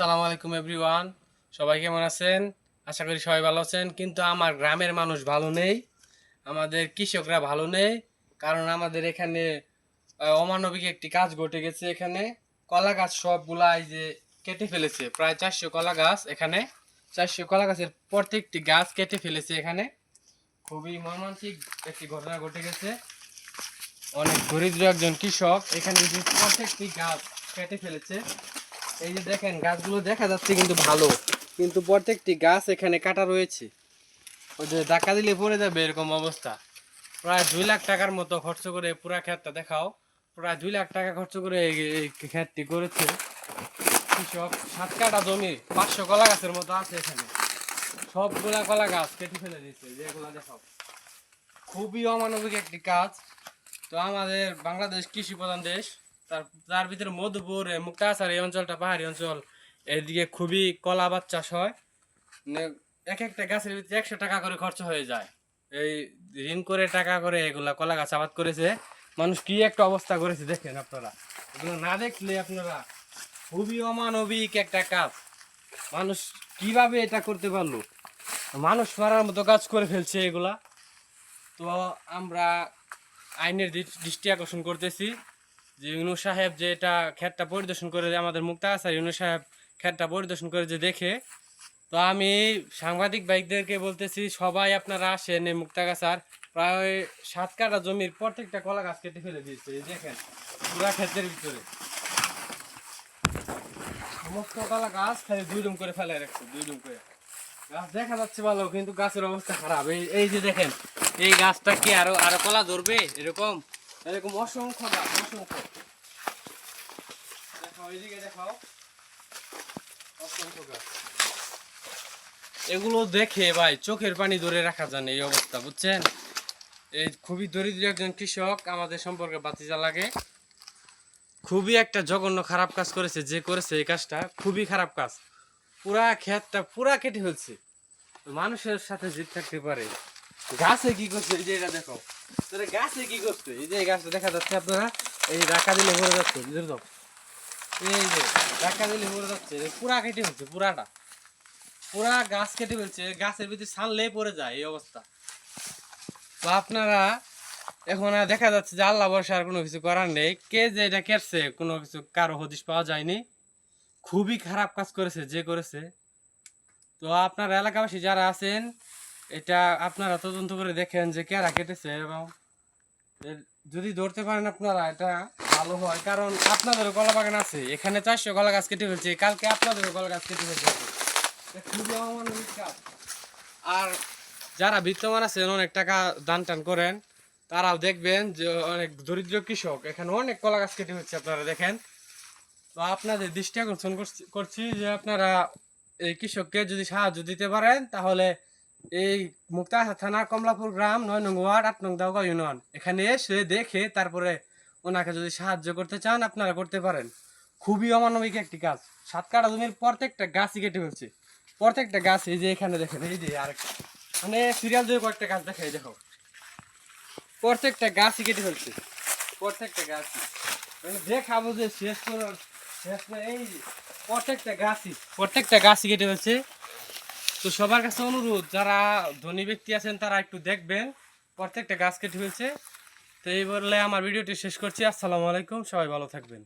আসসালামু আলাইকুম এভরিওয়ান। সবাই কেমন আছেন? আশা করি সবাই ভালো আছেন। কিন্তু আমার গ্রামের মানুষ ভালো নেই, আমাদের কৃষকরা ভালো নেই। কারণ আমাদের এখানে অমানবিক একটি কাজ ঘটে গেছে। এখানে কলা গাছ সবগুলা এই যে কেটে ফেলেছে। প্রায় 400 কলা গাছ এখানে, 400 কলা গাছের প্রত্যেকটি গাছ কেটে ফেলেছে। এখানে খুবই মর্মান্তিক একটি ঘটনা ঘটে গেছে। অনেক দরিদ্র একজন কৃষক এখানে যে প্রত্যেকটি গাছ কেটে ফেলেছে। এই যে দেখেন গাছগুলো দেখা যাচ্ছে কিন্তু ভালো, কিন্তু প্রত্যেকটি গাছ এখানে কাটা রয়েছে। ওই যে ধাক্কা দিলে পড়ে যাবে এরকম অবস্থা। প্রায় 2 লাখ টাকার মতো খরচ করে পুরা ক্ষেতটা দেখাও। প্রায় 2 লাখ টাকা খরচ করে এই ক্ষেতটি করেছে কৃষক। 7 কাঠা জমি, 500 কলা গাছের মতো আছে এখানে। সবগুলা কলা গাছ কেটে ফেলে দিচ্ছে, যেগুলা দেখাও। খুবই অমানবিক একটি কাজ। তো আমাদের বাংলাদেশ কৃষি প্রধান দেশ, তার ভিতরে মধুপুর মুক্তাগাছার এই অঞ্চলটা পাহাড়ি অঞ্চল। এদিকে খুবই কলা আবাদ চাষ হয়। এক একটা গাছের ভিতরে 100 টাকা করে খরচ হয়ে যায়। এই ঋণ করে টাকা করে এগুলা কলা গাছ আবাদ করেছে। মানুষ কি একটা অবস্থা করেছে দেখেন আপনারা। এগুলো না দেখলে আপনারা, খুবই অমানবিক একটা কাজ। মানুষ কিভাবে এটা করতে পারলো? মানুষ মারার মতো কাজ করে ফেলছে এগুলা। তো আমরা আইনের দৃষ্টি আকর্ষণ করতেছি যে ইউনূস সাহেব যে এটা ক্ষেতটা পরিদর্শন করে, আমাদের মুক্তাগাছার ইউনূস সাহেব ক্ষেতটা পরিদর্শন করে যে দেখে। তো আমি সাংবাদিক ভাইদেরকে বলতেছি, সবাই আপনারা আসেন এই মুক্তাগাছার প্রায় 7 কাঠা জমির প্রত্যেকটা কলা গাছ কেটে ফেলে দিয়েছে। এই দেখেন পুরা ক্ষেতের ভিতরে সমস্ত কলা গাছ খালি 2 ডুম করে ফেলে রাখছে, 2 ডুম করে। গাছ দেখা যাচ্ছে ভালো, কিন্তু গাছের অবস্থা খারাপ। এই যে দেখেন, এই গাছটা কি আরো আরো কলা ধরবে? এরকম এরকম অসংখ্য গাছ, অসংখ্য। দেখাও, এইদিকে দেখাও, অসংখ্য গাছ। এগুলো দেখে ভাই চোখের পানি ধরে রাখা যায় না, এই অবস্থা, বুঝছেন? এই খুবই দরিদ্র একজন কৃষক, আমাদের সম্পর্কে বাতিজা লাগে। খুবই একটা জঘন্য খারাপ কাজ করেছে যে করেছে এই কাজটা, খুবই খারাপ কাজ। পুরা ক্ষেতটা পুরা কেটে ফেলছে। মানুষের সাথে জিত থাকতে পারে, গাছে কি করছে? এই যে এটা দেখো, তাহলে গাছে কি করছে? এই যে এই গাছটা দেখা যাচ্ছে আপনারা, এই ধাক্কা দিলে মরে যাচ্ছে, বুঝলেন তো? এই যে ধাক্কা দিলে মরে যাচ্ছে, পুরা কেটে ফেলছে, পুরাটা পুরা গাছ কেটে ফেলছে। গাছের ভিতরে ছানলেই পড়ে যায় এই অবস্থা। তো আপনারা এখন আর দেখা যাচ্ছে যে আল্লাহ ভরসা আর কোনো কিছু করার নেই। কে যে এটা কেটছে কোনো কিছু কারো হদিশ পাওয়া যায়নি। খুবই খারাপ কাজ করেছে যে করেছে। তো আপনার এলাকাবাসী যারা আছেন, এটা আপনারা তদন্ত করে দেখেন যে কারা কেটেছে, এবং যদি ধরতে পারেন আপনারা, এটা ভালো হয়। কারণ আপনাদেরও কলা বাগান আছে, এখানে 400 কলা গাছ কেটে ফেলছে, কালকে আপনাদেরও কলা গাছ কেটে ফেলছে। এটা খুবই অমানবিক কাজ। আর যারা বিত্তমান আছেন, অনেক টাকা দান টান করেন, তারাও দেখবেন যে অনেক দরিদ্র কৃষক এখানে অনেক কলা গাছ কেটে ফেলছে, আপনারা দেখেন। তো আপনাদের দৃষ্টি আকর্ষণ করছি যে আপনারা এই কৃষককে যদি সাহায্য দিতে পারেন, তাহলে এই মুক্তাগাছা থানা, কমলাপুর গ্রাম, 9 নং ওয়ার্ড, 8 নং দাউগাঁও ইউনিয়ন, এখানে এসে দেখে তারপরে ওনাকে যদি সাহায্য করতে চান আপনারা করতে পারেন। খুবই অমানবিক একটি কাজ। 7 কাঠা জমির প্রত্যেকটা গাছই কেটে ফেলছে, প্রত্যেকটা গাছ। এই যে এখানে দেখেন, এই যে আরেকটা, মানে সিরিয়াল দিয়ে কয়েকটা গাছ দেখা, এই দেখো, প্রত্যেকটা গাছই কেটে ফেলছে, প্রত্যেকটা গাছই। মানে দেখাবো যে শেষ করার শেষ না। এই যে প্রত্যেকটা গাছই কেটে ফেলছে। তো সবার কাছে অনুরোধ, যারা ধনী ব্যক্তি আছেন তারা একটু দেখবেন, প্রত্যেকটা গাছ কেটে ফেলছে। তো এই বলে আমার ভিডিওটি শেষ করছি। আসসালামু আলাইকুম, সবাই ভালো থাকবেন।